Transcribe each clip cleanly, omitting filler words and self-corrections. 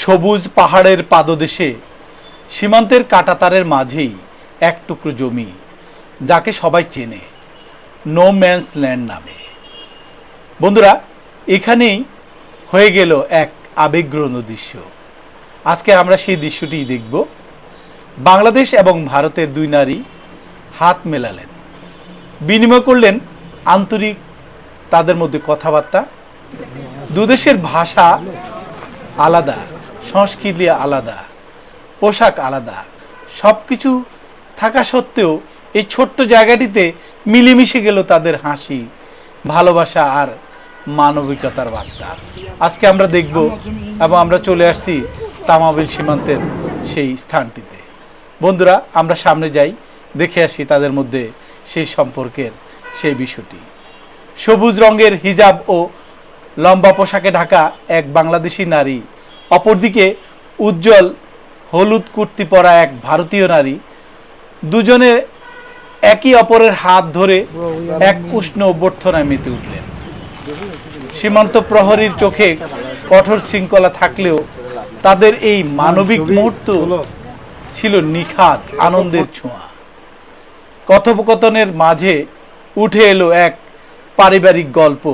সবুজ পাহাড়ের পাদদেশে সীমান্তের কাঁটাতারের মাঝেই এক টুকরো জমি, যাকে সবাই চেনে নো ম্যানস ল্যান্ড নামে। বন্ধুরা, এখানেই হয়ে গেল এক আবেগঘন দৃশ্য। আজকে আমরা সেই দৃশ্যটি দেখব। বাংলাদেশ এবং ভারতের দুই নারী হাত মেলালেন, বিনিময় করলেন আন্তরিক তাদের মধ্যে কথাবার্তা। দুদেশের ভাষা আলাদা, সংস্কৃতি আলাদা, পোশাক আলাদা, সব কিছু থাকা সত্ত্বেও এই ছোট্ট জায়গাটিতে মিলেমিশে গেল তাদের হাসি, ভালোবাসা আর মানবিকতার বার্তা। আজকে আমরা দেখব এবং আমরা চলে আসছি তামাবিল সীমান্তের সেই স্থানটিতে। বন্ধুরা, আমরা সামনে যাই, দেখে আসি তাদের মধ্যে সেই সম্পর্কের সেই বিষয়টি। সবুজ রঙের হিজাব ও লম্বা পোশাকে ঢাকা এক বাংলাদেশি নারী, অপরদিকে উজ্জ্বল হলুদ কুর্তি পরা এক ভারতীয় নারী, দুজনে একই অপরের হাত ধরে এক উষ্ণ অভ্যর্থনায় মেতে উঠলেন। সীমান্ত প্রহরীর চোখে কঠোর শৃঙ্খলা থাকলেও তাদের এই মানবিক মুহূর্ত ছিল নিখাদ আনন্দের ছোঁয়া। কথোপকথনের মাঝে উঠে এলো এক পারিবারিক গল্প,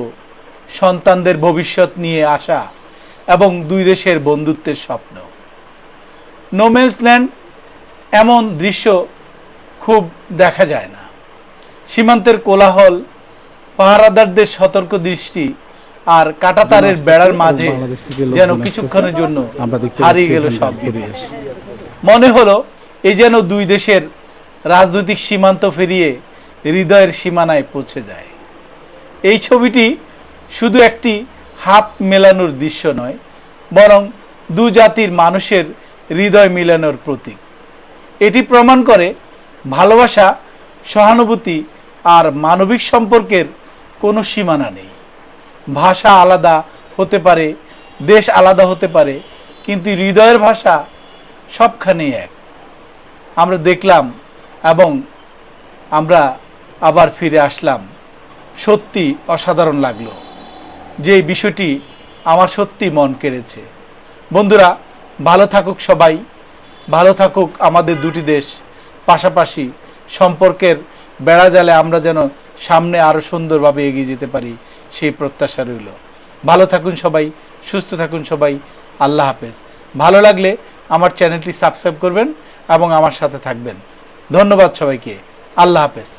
সন্তানদের ভবিষ্যৎ নিয়ে আশা এবং দুই দেশের বন্ধুত্বের স্বপ্ন। নো ম্যানস ল্যান্ড এমন দৃশ্য খুব দেখা যায় না। সীমান্তের কোলাহল, পাহারাদারদের সতর্ক দৃষ্টি আর কাঁটাতারের বেড়ার মাঝে যেন কিছুক্ষণের জন্য হারিয়ে গেল সব বিভেদ। মনে হলো এই যেন দুই দেশের রাজনৈতিক সীমান্ত পেরিয়ে হৃদয়ের সীমানায় পৌঁছে যায়। এই ছবিটি শুধু একটি হাত মেলানোর দৃশ্য নয়, বরং দু জাতির মানুষের হৃদয় মিলানোর প্রতীক। এটি প্রমাণ করে ভালোবাসা, সহানুভূতি আর মানবিক সম্পর্কের কোনো সীমানা নেই। ভাষা আলাদা হতে পারে, দেশ আলাদা হতে পারে, কিন্তু হৃদয়ের ভাষা সবখানেই এক। আমরা দেখলাম এবং আমরা আবার ফিরে আসলাম। সত্যি অসাধারণ লাগলো, যে বিষয়টি আমার সত্যি মন কেড়েছে। বন্ধুরা, ভালো থাকুক সবাই, ভালো থাকুক আমাদের দুটি দেশ, পাশাপাশি সম্পর্কের বেড়াজালে আমরা যেন সামনে আরও সুন্দরভাবে এগিয়ে যেতে পারি, সেই প্রত্যাশা রইল। ভালো থাকুন সবাই, সুস্থ থাকুন সবাই। আল্লাহ হাফেজ। ভালো লাগলে আমার চ্যানেলটি সাবস্ক্রাইব করবেন এবং আমার সাথে থাকবেন। ধন্যবাদ সবাইকে। আল্লাহ হাফেজ।